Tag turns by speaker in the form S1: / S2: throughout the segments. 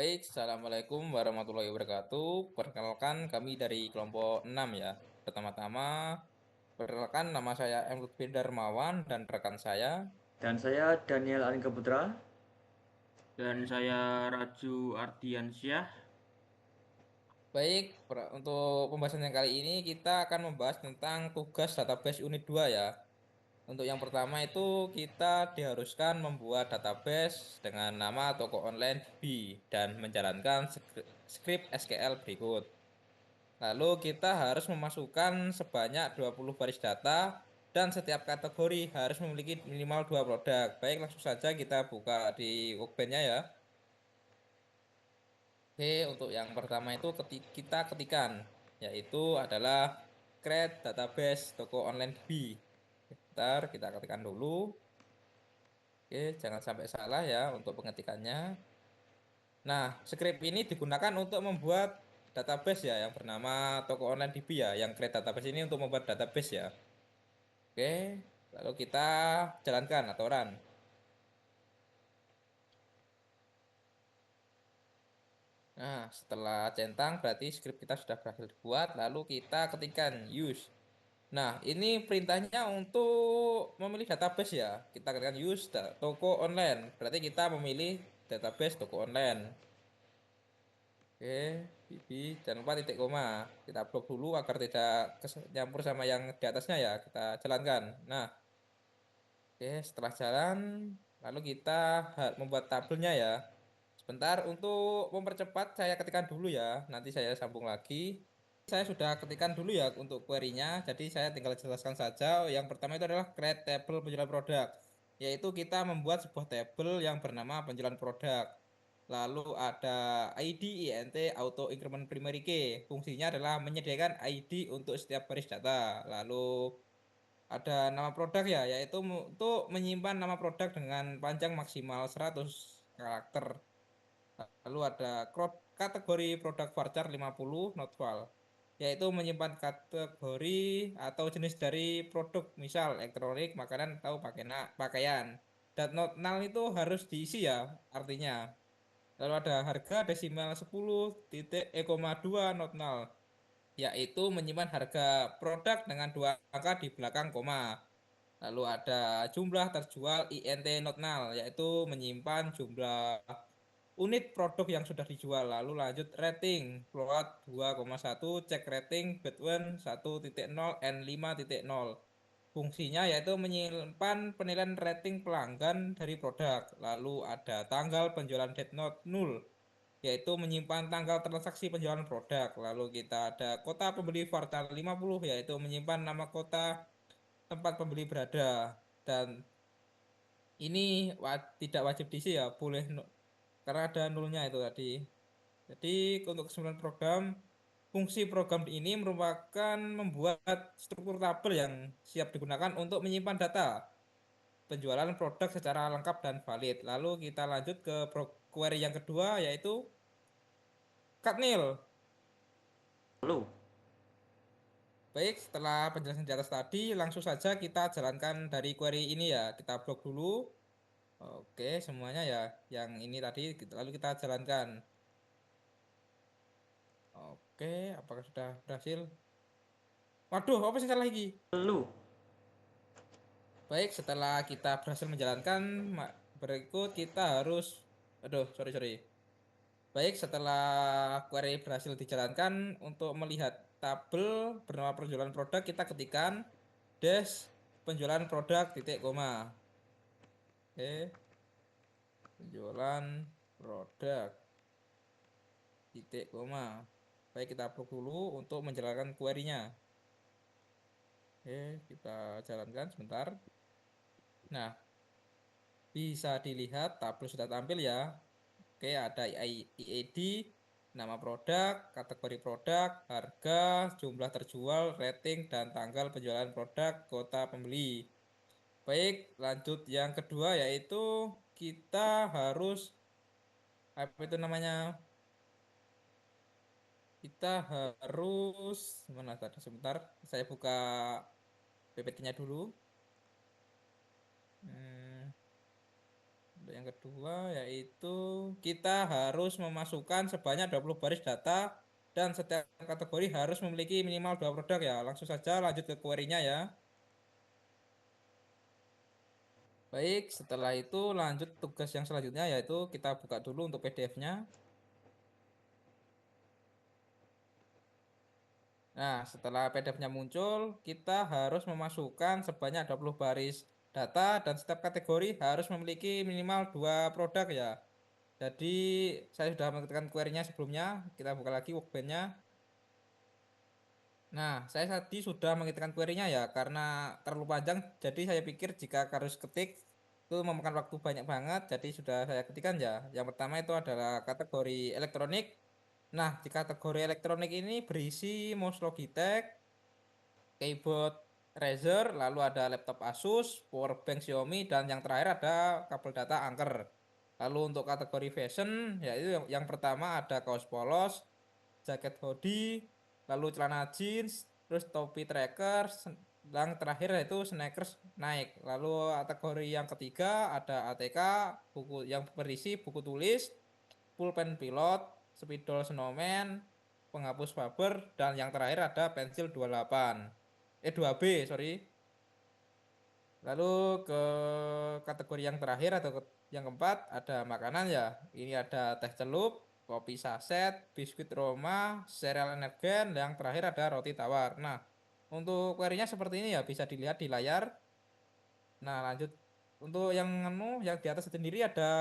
S1: Baik, Assalamualaikum warahmatullahi wabarakatuh. Perkenalkan kami dari kelompok 6 ya. Pertama-tama, perkenalkan nama saya M. Lutfi Darmawan dan rekan saya.
S2: Dan saya Daniel Alingga Putra.
S3: Dan saya Raju Ardiansyah.
S1: Baik, untuk pembahasan yang kali ini kita akan membahas tentang tugas database unit 2 ya. Untuk yang pertama itu kita diharuskan membuat database dengan nama toko online B dan menjalankan skrip SQL berikut. Lalu kita harus memasukkan sebanyak 20 baris data dan setiap kategori harus memiliki minimal 2 produk. Baik, langsung saja kita buka di Workbench-nya ya. Oke, untuk yang pertama itu kita ketikan, yaitu adalah create database toko online B. Bentar, kita ketikkan dulu. Oke, jangan sampai salah ya untuk pengetikannya. Nah, script ini digunakan untuk membuat database ya yang bernama toko online DB ya. Yang create database ini untuk membuat database ya. Oke, lalu kita jalankan atau run. Nah, setelah centang berarti script kita sudah berhasil dibuat. Lalu kita ketikkan use. Nah, ini perintahnya untuk memilih database ya. Kita ketikkan use toko online. Berarti kita memilih database toko online. Oke, Bibi, jangan lupa titik koma. Kita blok dulu agar tidak nyampur sama yang di atasnya ya. Kita jalankan. Nah, oke, setelah jalan, lalu kita membuat tabelnya ya. Sebentar, untuk mempercepat saya ketikkan dulu ya. Nanti saya sambung lagi. Saya sudah ketikkan dulu ya untuk query-nya. Jadi saya tinggal jelaskan saja. Yang pertama itu adalah create table penjualan produk. Yaitu kita membuat sebuah tabel yang bernama penjualan produk. Lalu ada ID, INT, auto increment primary key. Fungsinya adalah menyediakan ID untuk setiap baris data. Lalu ada nama produk ya, yaitu untuk menyimpan nama produk dengan panjang maksimal 100 karakter. Lalu ada kategori produk varchar 50 not val, yaitu menyimpan kategori atau jenis dari produk, misal elektronik, makanan, atau pakaian. Dan not null itu harus diisi ya, artinya. Lalu ada harga desimal 10,2 not null, yaitu menyimpan harga produk dengan 2 angka di belakang koma. Lalu ada jumlah terjual INT not null, yaitu menyimpan jumlah unit produk yang sudah dijual. Lalu lanjut rating, float 2,1, cek rating, Bedouin 1,0, and 5,0. Fungsinya yaitu menyimpan penilaian rating pelanggan dari produk. Lalu ada tanggal penjualan dead note 0, yaitu menyimpan tanggal transaksi penjualan produk. Lalu kita ada kota pembeli varchar 50, yaitu menyimpan nama kota tempat pembeli berada. Dan ini tidak wajib diisi ya, boleh karena ada nolnya itu tadi. Jadi untuk keseluruhan program, fungsi program ini merupakan membuat struktur tabel yang siap digunakan untuk menyimpan data penjualan produk secara lengkap dan valid. Lalu kita lanjut ke query yang kedua, yaitu Katnil.
S2: Lalu,
S1: Baik, setelah penjelasan di atas tadi, langsung saja kita jalankan dari query ini ya. Kita blok dulu. Oke, semuanya ya. Yang ini tadi, lalu kita jalankan. Oke, apakah sudah berhasil? Waduh, apa sih salah lagi?
S2: lalu,
S1: Baik, setelah kita berhasil menjalankan, berikut kita harus, aduh, sorry, sorry. Baik, setelah query berhasil dijalankan, untuk melihat tabel bernama penjualan produk, kita ketikkan dash penjualan produk titik koma. Oke, penjualan produk titik koma. Baik, kita upload dulu untuk menjalankan query-nya. Oke, kita jalankan sebentar. Nah, bisa dilihat tabel sudah tampil ya. Oke, ada IID, nama produk, kategori produk, harga, jumlah terjual, rating, dan tanggal penjualan produk, kota pembeli. Baik, lanjut yang kedua yaitu kita harus, apa itu namanya? Kita harus, mana tadi sebentar, saya buka PPT-nya dulu. Hmm, Untuk yang kedua yaitu kita harus memasukkan sebanyak 20 baris data dan setiap kategori harus memiliki minimal 2 produk ya. Langsung saja lanjut ke query-nya ya. Baik, setelah itu lanjut tugas yang selanjutnya yaitu kita buka dulu untuk PDF-nya. Nah, setelah PDF-nya muncul, kita harus memasukkan sebanyak 20 baris data dan setiap kategori harus memiliki minimal 2 produk ya. Jadi, saya sudah mengetikkan query-nya sebelumnya. Kita buka lagi workbench-nya. Nah, saya tadi sudah mengetikkan query-nya ya, karena terlalu panjang. Jadi, saya pikir jika harus ketik, itu memakan waktu banyak banget. Jadi, sudah saya ketikkan ya. Yang pertama itu adalah kategori elektronik. Nah, di kategori elektronik ini berisi mouse Logitech, keyboard Razer, lalu ada laptop Asus, powerbank Xiaomi, dan yang terakhir ada kabel data Anker. Lalu untuk kategori fashion, yaitu yang pertama ada kaos polos, jaket hoodie, lalu celana jeans, terus topi tracker, yang terakhir yaitu sneakers naik. Lalu kategori yang ketiga ada ATK, buku yang berisi buku tulis, pulpen pilot, spidol snowman, penghapus Faber, dan yang terakhir ada pensil 28. 2B, sorry. Lalu ke kategori yang terakhir atau yang keempat ada makanan ya. Ini ada teh celup, kopi saset, biskuit Roma, sereal energen, dan yang terakhir ada roti tawar. Nah, untuk query-nya seperti ini ya, bisa dilihat di layar. Nah, lanjut untuk yang di atas sendiri ada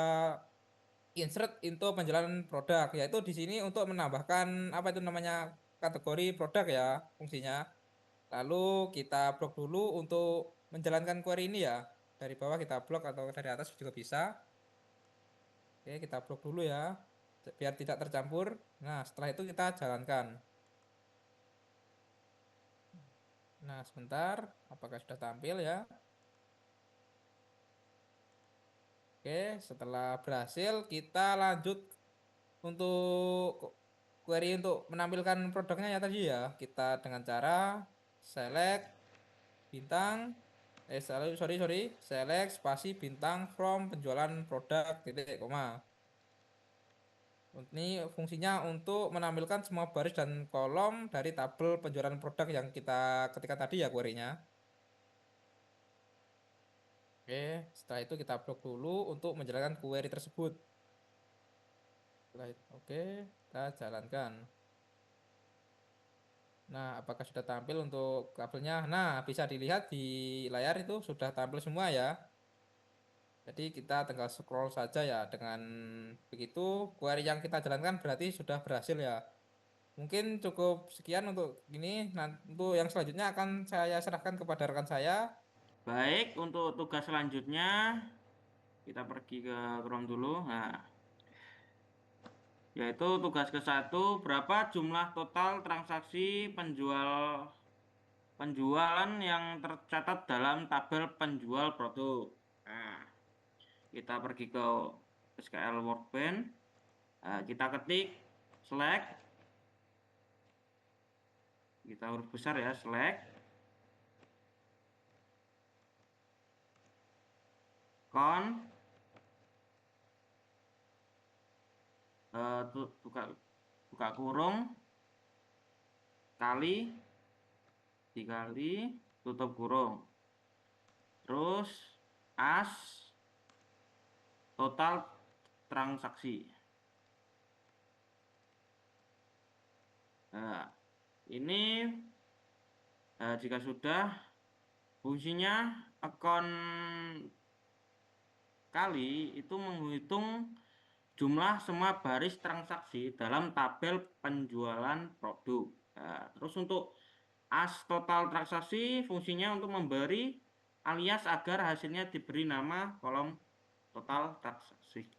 S1: insert into penjelasan produk, yaitu di sini untuk menambahkan apa itu namanya kategori produk ya fungsinya. Lalu kita blok dulu untuk menjalankan query ini ya. Dari bawah kita blok atau dari atas juga bisa. Oke, kita blok dulu ya biar tidak tercampur. Nah, setelah itu kita jalankan. Nah, sebentar, apakah sudah tampil ya? Oke, setelah berhasil kita lanjut untuk query untuk menampilkan produknya ya tadi ya. Kita dengan cara select bintang sorry sorry select spasi bintang from penjualan produk titik koma. Ini fungsinya untuk menampilkan semua baris dan kolom dari tabel penjualan produk yang kita ketikkan tadi ya query-nya. Oke, setelah itu kita blok dulu untuk menjalankan query tersebut. Oke, kita jalankan. Nah, apakah sudah tampil untuk kabelnya? Nah, bisa dilihat di layar itu sudah tampil semua ya. Jadi kita tinggal scroll saja ya. Dengan begitu, query yang kita jalankan berarti sudah berhasil ya. Mungkin cukup sekian untuk ini. Nah, untuk yang selanjutnya akan saya serahkan kepada rekan saya.
S3: Baik, untuk tugas selanjutnya kita pergi ke Chrome dulu. Nah, yaitu tugas ke-1, berapa jumlah total transaksi penjualan yang tercatat dalam tabel penjual produk. Nah, kita pergi ke SQL Workbench. Nah, kita ketik select, kita huruf besar ya, select count, buka kurung, kali, dikali, tutup kurung. Terus as total transaksi. Nah, ini jika sudah, fungsinya akun kali itu menghitung jumlah semua baris transaksi dalam tabel penjualan produk. Nah, terus untuk as total transaksi fungsinya untuk memberi alias agar hasilnya diberi nama kolom total transaksi.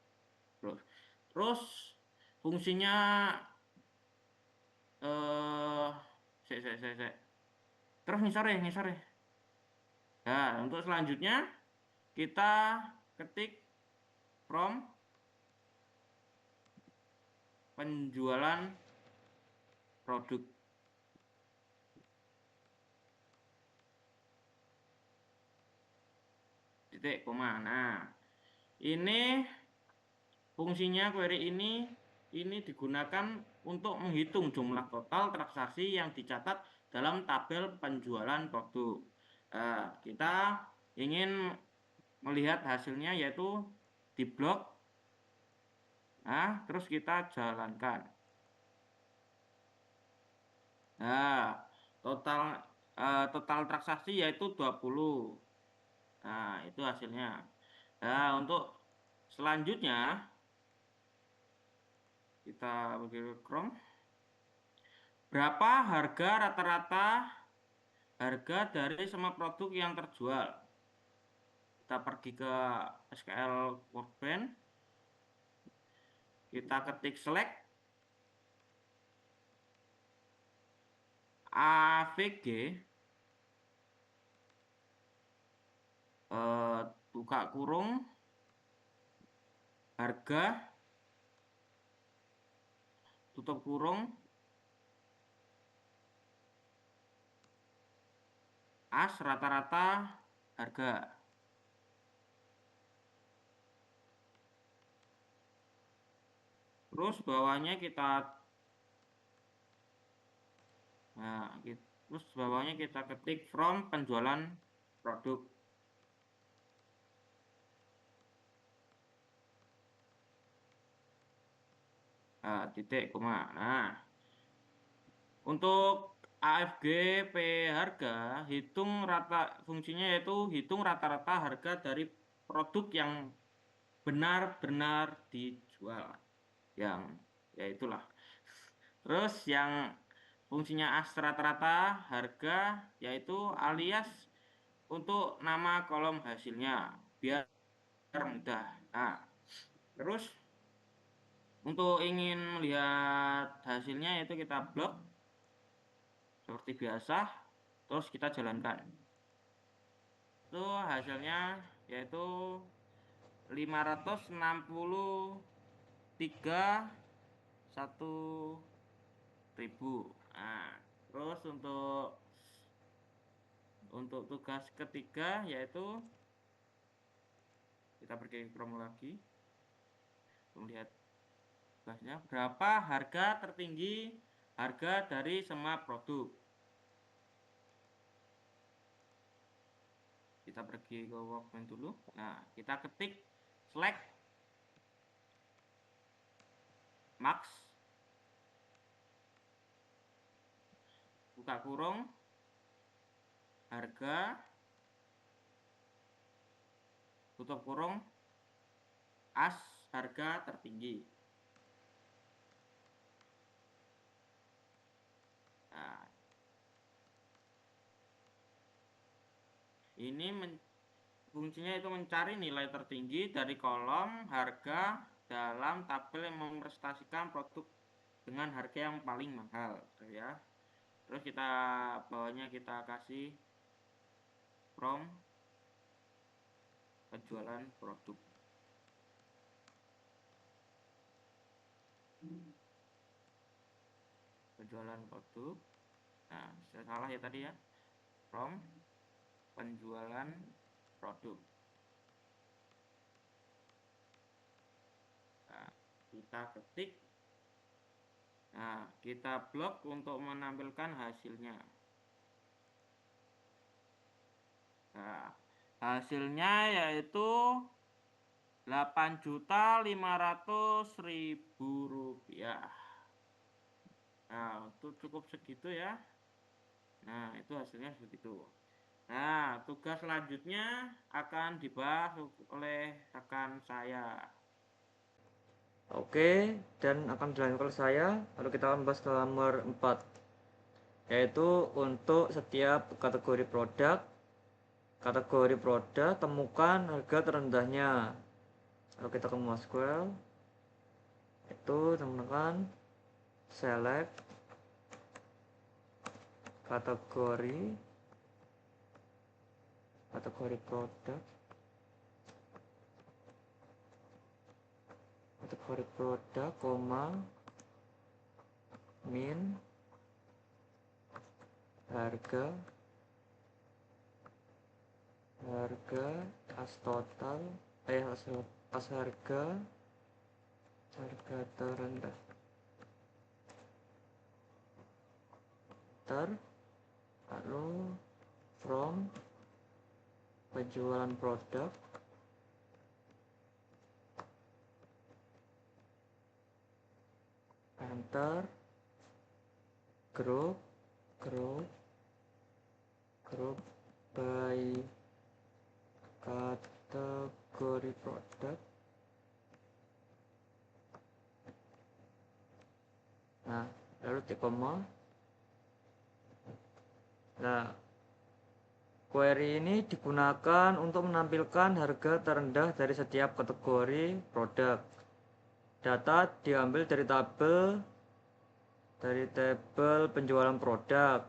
S3: Terus fungsinya eh terus nih sore. Nah, untuk selanjutnya kita ketik from penjualan produk. Titik koma. Nah, Ini fungsinya query ini digunakan untuk menghitung jumlah total transaksi yang dicatat dalam tabel penjualan produk. Kita ingin melihat hasilnya yaitu di blok. Nah, terus kita jalankan. Nah, total transaksi yaitu 20. Nah, itu hasilnya. Nah, untuk selanjutnya kita pergi ke Chrome. Berapa harga rata-rata harga dari semua produk yang terjual? Kita pergi ke SQL Workbench. Kita ketik select AVG, buka kurung, harga, tutup kurung, as rata-rata harga. Terus bawahnya terus bawahnya kita ketik from penjualan produk. Titik koma. Nah, untuk AFG P harga fungsinya yaitu hitung rata-rata harga dari produk yang benar-benar dijual. Ya itulah. Terus yang fungsinya as rata-rata harga yaitu alias untuk nama kolom hasilnya biar mudah. Nah, terus untuk ingin melihat hasilnya itu kita blok seperti biasa, terus kita jalankan. Itu hasilnya yaitu 563.001.000. Nah, terus untuk tugas ketiga yaitu kita pergi ke Chrome lagi, melihat tugasnya berapa harga tertinggi harga dari semua produk. Kita pergi ke Workbench dulu. Nah, kita ketik select max, buka kurung, harga, tutup kurung, as harga tertinggi. Nah, ini fungsinya itu mencari nilai tertinggi dari kolom harga dalam tabel yang merepresentasikan produk dengan harga yang paling mahal, ya. Terus bawahnya kita kasih from penjualan produk. Penjualan produk. Nah, saya salah ya tadi ya. From penjualan produk. Nah, kita ketik. Nah, kita blok untuk menampilkan hasilnya. Nah, hasilnya yaitu 8.500.000 rupiah. Nah, itu cukup segitu ya. Nah, itu hasilnya segitu. Nah, tugas selanjutnya akan dibahas oleh rekan saya.
S2: Oke, dan akan dilanjutkan oleh saya. Lalu kita akan bahas ke nomor 4, yaitu untuk setiap kategori produk temukan harga terendahnya. Lalu kita ke MySQL, itu temukan select kategori produk, min harga as total pas harga terendah lalu from penjualan produk enter group by kategori produk. Nah, lalu titik koma. Nah, query ini digunakan untuk menampilkan harga terendah dari setiap kategori produk. Data diambil dari tabel penjualan produk,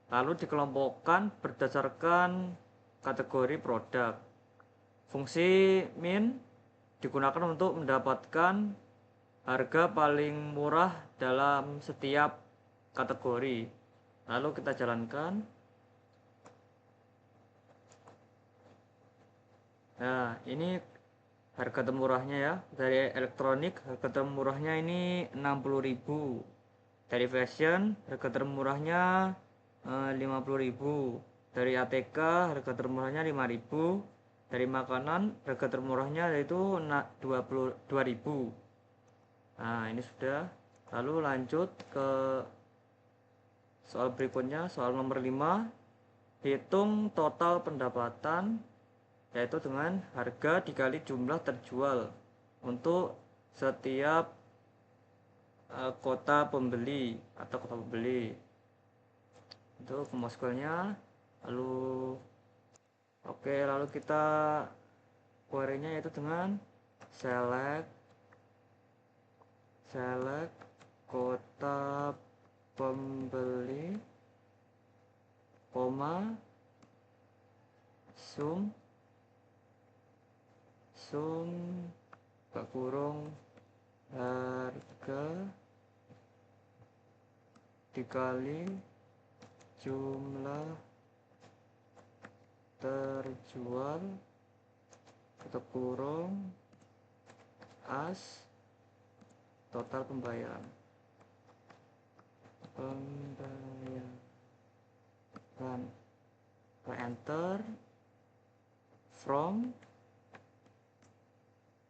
S2: lalu dikelompokkan berdasarkan kategori produk. Fungsi min digunakan untuk mendapatkan harga paling murah dalam setiap kategori. Lalu kita jalankan. Nah, ini harga termurahnya ya. Dari elektronik harga termurahnya ini 60.000. Dari fashion harga termurahnya 50.000. Dari ATK harga termurahnya 5.000. Dari makanan harga termurahnya yaitu 22.000. Nah, ini sudah. Lalu lanjut ke soal berikutnya, soal nomor 5. Hitung total pendapatan, yaitu dengan harga dikali jumlah terjual untuk setiap kota pembeli atau kota pembeli. Itu pemasukannya. Lalu kita query-nya yaitu dengan select kota pembeli, koma, sum kurung harga dikali jumlah terjual tutup kurung as total pembayaran. Enter from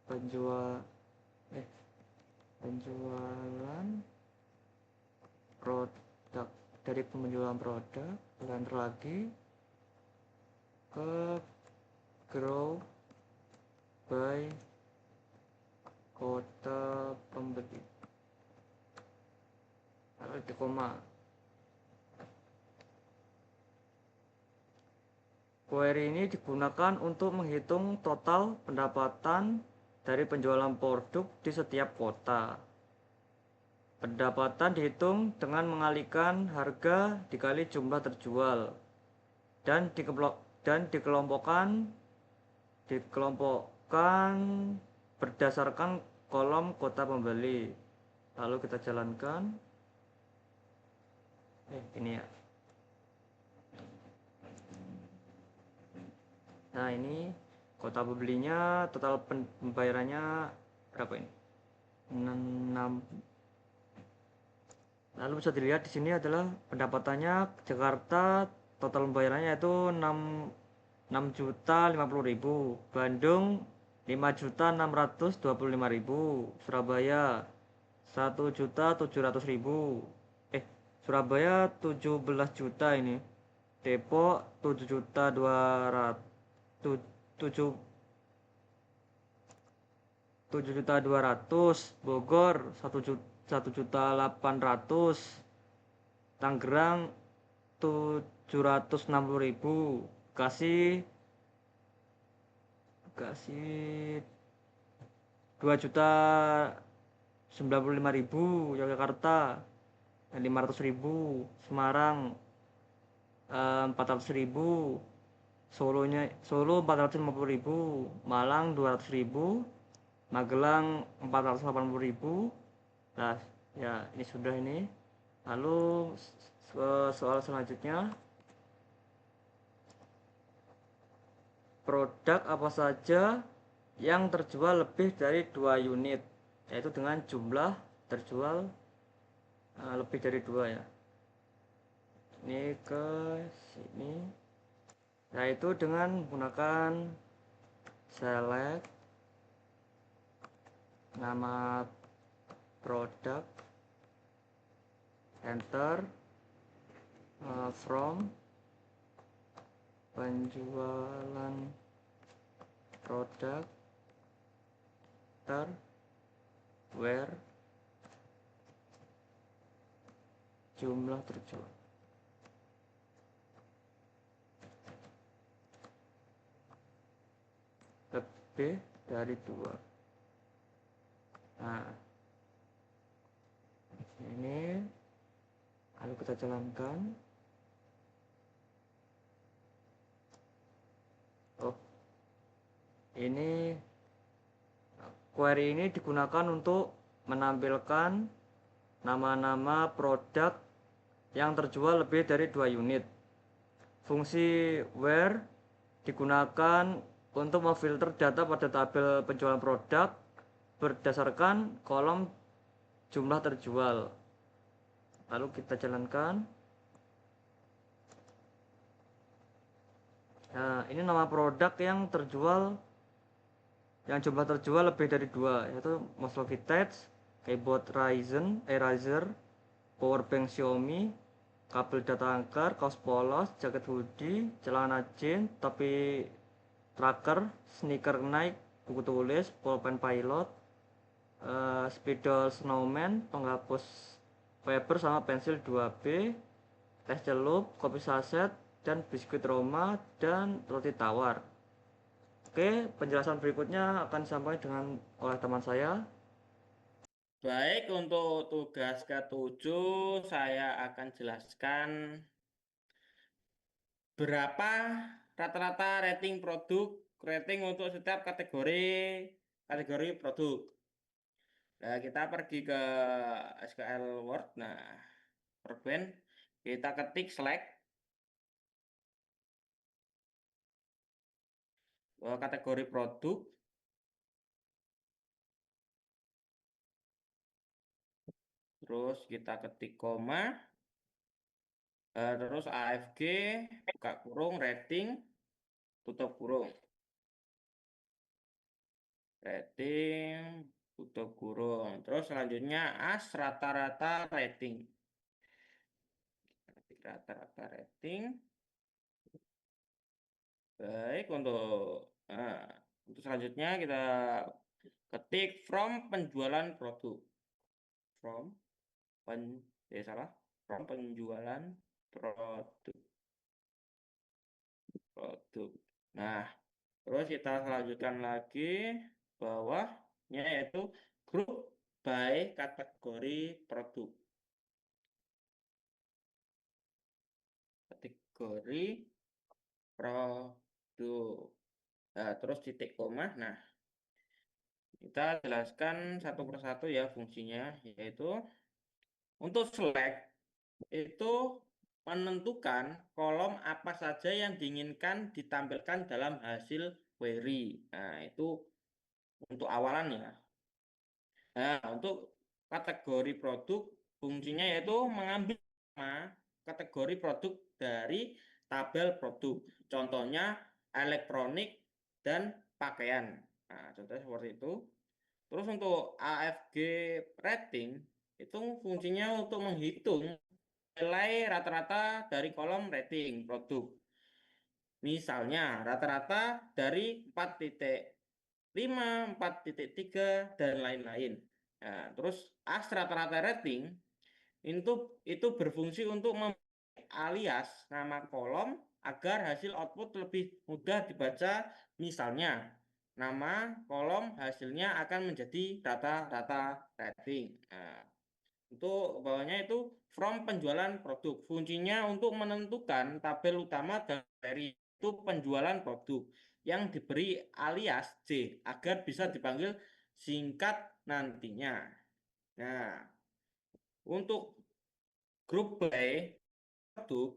S2: penjualan produk, dari penjualan produk, enter lagi ke grow by kota pembeli, lalu di koma. Query ini digunakan untuk menghitung total pendapatan dari penjualan produk di setiap kota. Pendapatan dihitung dengan mengalihkan harga dikali jumlah terjual dan dikelompokkan berdasarkan kolom kota pembeli. Lalu kita jalankan. Ini ya. Nah, ini kota pembelinya, total pembayarannya berapa ini? 6. Lalu bisa dilihat di sini adalah pendapatannya Jakarta, total pembayarannya itu 6.050.000, Bandung 5.625.000, Surabaya 1.700.000, Surabaya 17 juta ini, Depok 7.200.000, Bogor 1.800.000, Tangerang 760.000, Bekasi 2.095.000, Yogyakarta 500.000, Semarang 400.000, Solo 450.000, Malang 200.000, Magelang 480.000. Nah, ya ini sudah ini. Lalu soal selanjutnya, produk apa saja yang terjual lebih dari 2 unit, yaitu dengan jumlah terjual lebih dari 2 ya. Ini ke sini, yaitu dengan menggunakan select nama produk, enter, from penjualan produk ter where jumlah terjual. Lebih dari 2. Nah, ini lalu kita jalankan. Oh, ini query ini digunakan untuk menampilkan nama-nama produk yang terjual lebih dari 2 unit. Fungsi where digunakan untuk memfilter data pada tabel penjualan produk berdasarkan kolom jumlah terjual. Lalu kita jalankan. Nah, ini nama produk yang terjual, yang jumlah terjual lebih dari 2, yaitu mouse Logitech, keyboard Ryzen, Razer, powerbank Xiaomi, kabel data angker, kaos polos, jaket hoodie, celana jeans, topi tracker, sneaker Nike, buku tulis, pulpen pilot, spidol snowman, penghapus paper sama pensil 2B, teh celup, kopi saset, dan biskuit Roma, dan roti tawar. Oke, penjelasan berikutnya akan disampaikan oleh teman saya.
S3: Baik, untuk tugas ke-7 saya akan jelaskan berapa rata-rata rating produk, rating untuk setiap kategori produk. Nah, kita pergi ke SQL Word. Nah, workbench, kita ketik select kategori produk, terus kita ketik koma, terus AFG, buka kurung, rating, tutup kurung. Rating, tutup kurung. Terus selanjutnya as rata-rata rating. Rata-rata rating. Baik, untuk selanjutnya kita ketik from penjualan produk. From salah. From penjualan produk. Nah, terus kita lanjutkan lagi bawahnya yaitu grup by kategori produk. Kategori produk. Nah, terus titik koma. Nah, kita jelaskan satu persatu ya fungsinya, yaitu untuk select itu menentukan kolom apa saja yang diinginkan ditampilkan dalam hasil query. Nah, itu untuk awalan ya. Nah, untuk kategori produk fungsinya yaitu mengambil nama kategori produk dari tabel produk. Contohnya elektronik dan pakaian. Nah, contohnya seperti itu. Terus untuk AFG rating itu fungsinya untuk menghitung nilai rata-rata dari kolom rating produk. Misalnya rata-rata dari 4.5, 4.3, dan lain-lain. Nah, terus as rata-rata rating itu berfungsi untuk alias nama kolom agar hasil output lebih mudah dibaca. Misalnya nama kolom hasilnya akan menjadi rata-rata rating. Nah, untuk bawahnya itu from penjualan produk. Fungsinya untuk menentukan tabel utama dari itu penjualan produk yang diberi alias J agar bisa dipanggil singkat nantinya. Nah, untuk grup by produk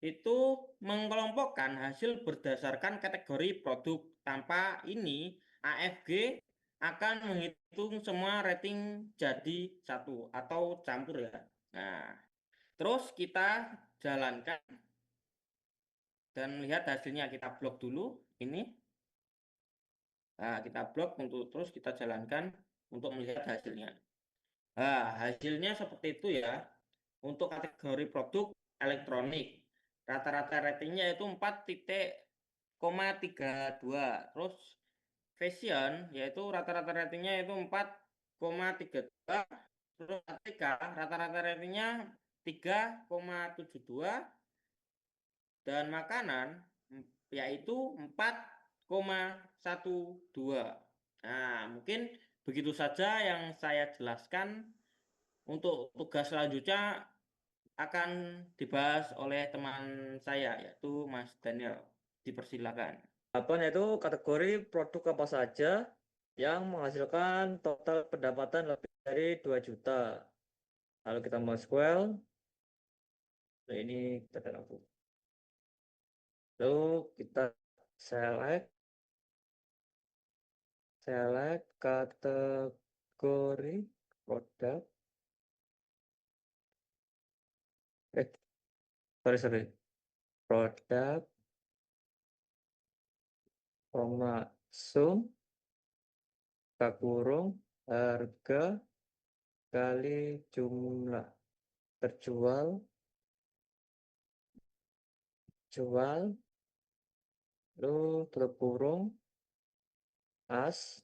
S3: itu mengelompokkan hasil berdasarkan kategori produk. Tanpa ini AFG akan menghitung semua rating jadi satu atau campur ya. Nah, terus kita jalankan dan lihat hasilnya. Kita blok dulu ini. Nah, kita blok untuk terus kita jalankan untuk melihat hasilnya. Nah, hasilnya seperti itu ya. Untuk kategori produk elektronik, rata-rata ratingnya itu 4,32. Terus fashion yaitu rata-rata ratingnya itu 4,32. Terus ATK rata-rata ratingnya 3,72 dan makanan yaitu 4,12. Nah, mungkin begitu saja yang saya jelaskan. Untuk tugas selanjutnya akan dibahas oleh teman saya yaitu Mas Daniel. Dipersilakan.
S2: Apa yaitu kategori produk apa saja yang menghasilkan total pendapatan lebih dari 2 juta. Lalu kita mau SQL. Nah, ini kita lampu. Lalu kita select kategori produk. Sorry. Produk, sum, kurung, harga, kali jumlah terjual, lalu tutup kurung, as,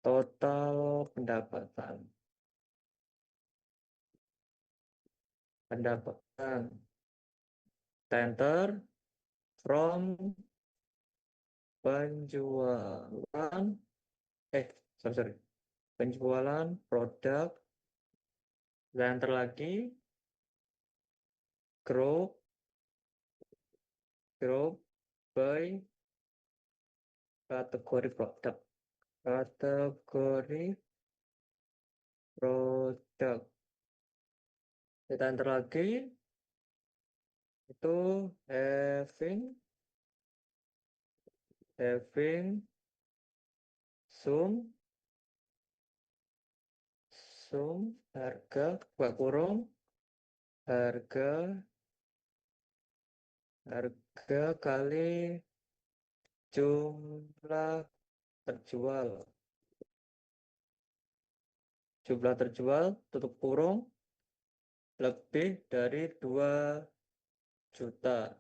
S2: total pendapatan, enter, from penjualan, sorry, penjualan produk, enter lagi, group by kategori produk, kita enter lagi, itu having sum harga kurung harga kali jumlah terjual tutup kurung lebih dari 2 juta,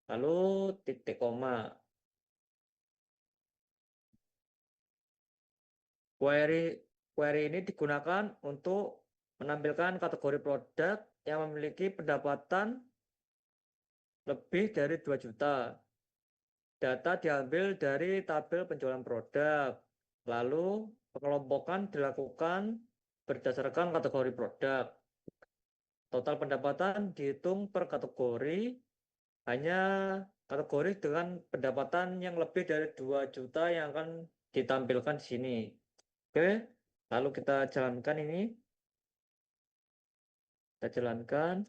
S2: lalu titik koma. Query ini digunakan untuk menampilkan kategori produk yang memiliki pendapatan lebih dari 2 juta. Data diambil dari tabel penjualan produk. Lalu pengelompokan dilakukan berdasarkan kategori produk. Total pendapatan dihitung per kategori, hanya kategori dengan pendapatan yang lebih dari 2 juta yang akan ditampilkan di sini. Oke, lalu kita jalankan ini. Kita jalankan.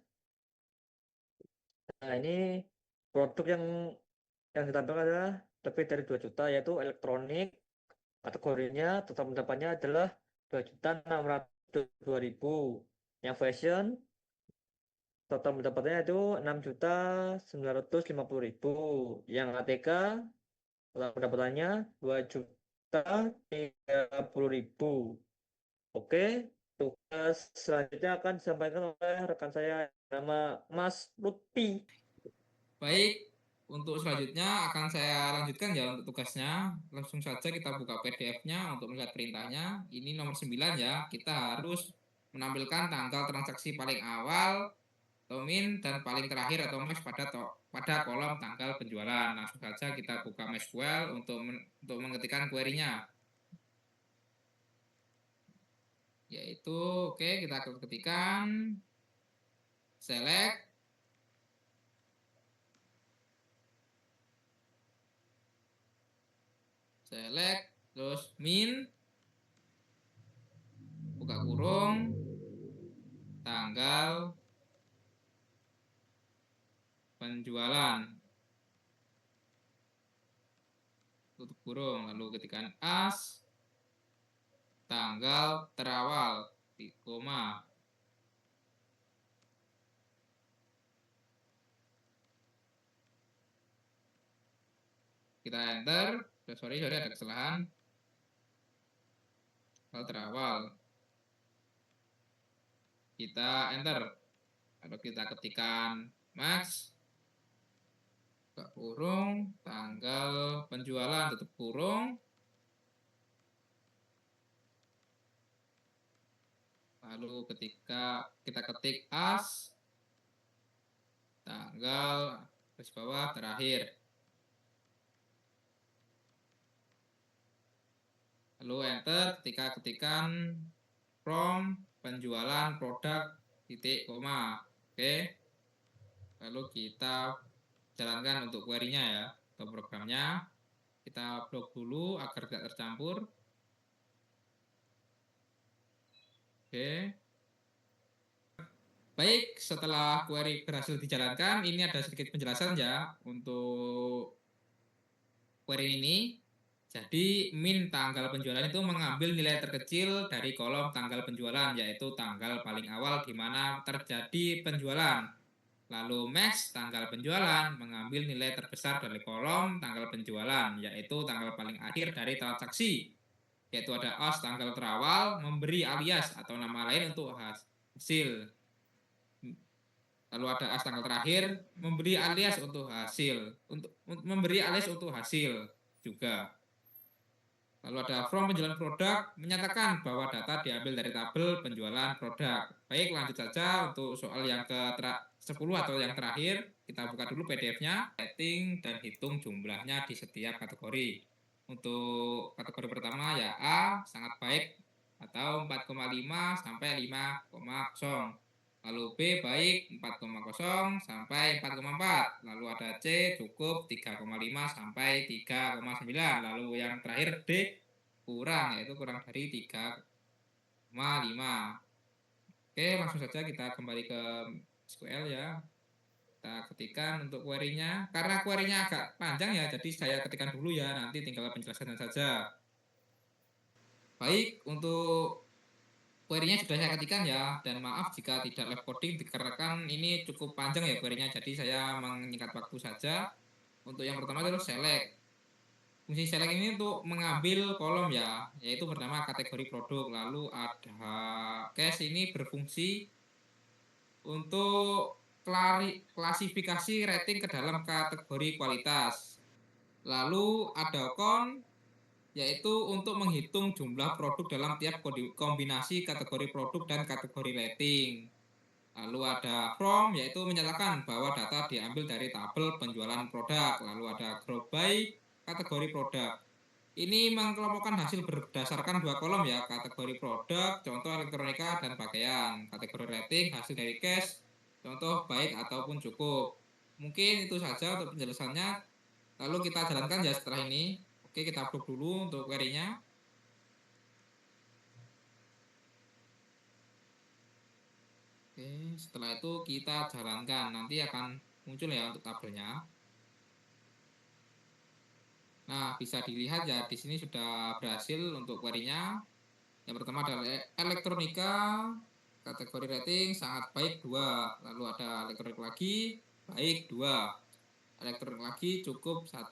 S2: Nah, ini produk yang ditampilkan adalah lebih dari 2 juta, yaitu elektronik. Kategorinya total pendapatnya adalah 2.602.000. Yang fashion total pendapatnya itu 6.950.000. Yang ATK total pendapatannya 2.030.000. Oke, tugas selanjutnya akan disampaikan oleh rekan saya nama Mas Lutfi.
S1: Baik, untuk selanjutnya akan saya lanjutkan ya untuk tugasnya. Langsung saja kita buka PDF-nya untuk melihat perintahnya. Ini nomor 9 ya. Kita harus menampilkan tanggal transaksi paling awal, min dan paling terakhir atau max pada kolom tanggal penjualan. Langsung saja kita buka MySQL untuk mengetikkan query-nya. Yaitu oke, kita ketikkan select terus min buka kurung tanggal penjualan. kurung, lalu ketikkan as tanggal terawal di koma. Kita enter. Sorry ada kesalahan. Tanggal terawal. Kita enter. Lalu kita ketikkan max kurung tanggal penjualan tutup kurung. Lalu ketika kita ketik as tanggal garis bawah terakhir. Lalu enter ketika ketikan from penjualan produk titik koma. Oke. Lalu kita jalankan untuk query-nya ya atau programnya. Kita blok dulu agar tidak tercampur. Oke. Baik, setelah query berhasil dijalankan, ini ada sedikit penjelasan ya untuk query ini. Jadi min tanggal penjualan itu mengambil nilai terkecil dari kolom tanggal penjualan, yaitu tanggal paling awal di mana terjadi penjualan. Lalu max tanggal penjualan mengambil nilai terbesar dari kolom tanggal penjualan, yaitu tanggal paling akhir dari transaksi. Yaitu ada as tanggal terawal memberi alias atau nama lain untuk hasil. Lalu ada as tanggal terakhir memberi alias untuk hasil, untuk memberi alias untuk hasil juga. Lalu ada from penjualan produk menyatakan bahwa data diambil dari tabel penjualan produk. Baik, lanjut saja untuk soal yang ke-10 atau yang terakhir. Kita buka dulu PDF-nya, rating dan hitung jumlahnya di setiap kategori. Untuk kategori pertama ya A sangat baik atau 4,5 sampai 5,0. Lalu B baik 4,0 sampai 4,4. Lalu ada C cukup 3,5 sampai 3,9. Lalu yang terakhir D kurang, yaitu kurang dari 3,5. Oke, langsung saja kita kembali ke SQL ya. Kita ketikkan untuk query-nya. Karena query-nya agak panjang ya, jadi saya ketikkan dulu ya, nanti tinggal penjelasannya saja. Baik, untuk query-nya sudah saya ketikkan ya, dan maaf jika tidak live coding dikarenakan ini cukup panjang ya query-nya, jadi saya menyingkat waktu saja. Untuk yang pertama adalah select. Fungsi select ini untuk mengambil kolom ya, yaitu pertama kategori produk, lalu ada cache ini berfungsi untuk klasifikasi rating ke dalam kategori kualitas. Lalu ada count yaitu untuk menghitung jumlah produk dalam tiap kombinasi kategori produk dan kategori rating. Lalu ada from yaitu menyatakan bahwa data diambil dari tabel penjualan produk. Lalu ada group by kategori produk. Ini mengelompokkan hasil berdasarkan dua kolom ya, kategori produk, contoh elektronika dan pakaian. Kategori rating hasil dari cash, contoh baik ataupun cukup. Mungkin itu saja untuk penjelasannya. Lalu kita jalankan ya setelah ini. Oke, kita upload dulu untuk query-nya. Oke, setelah itu kita jalankan. Nanti akan muncul ya untuk tabelnya. Nah, bisa dilihat ya di sini sudah berhasil untuk query-nya. Yang pertama adalah elektronika, kategori rating sangat baik 2. Lalu ada elektronik lagi, baik 2. Elektronik lagi cukup 1.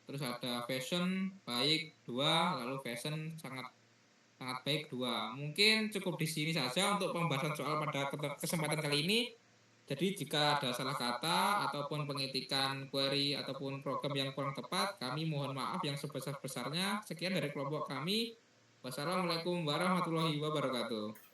S1: Terus ada fashion baik 2, lalu fashion sangat baik 2. Mungkin cukup di sini saja untuk pembahasan soal pada kesempatan kali ini. Jadi jika ada salah kata ataupun pengetikan query ataupun program yang kurang tepat, kami mohon maaf yang sebesar-besarnya. Sekian dari kelompok kami. Wassalamualaikum warahmatullahi wabarakatuh.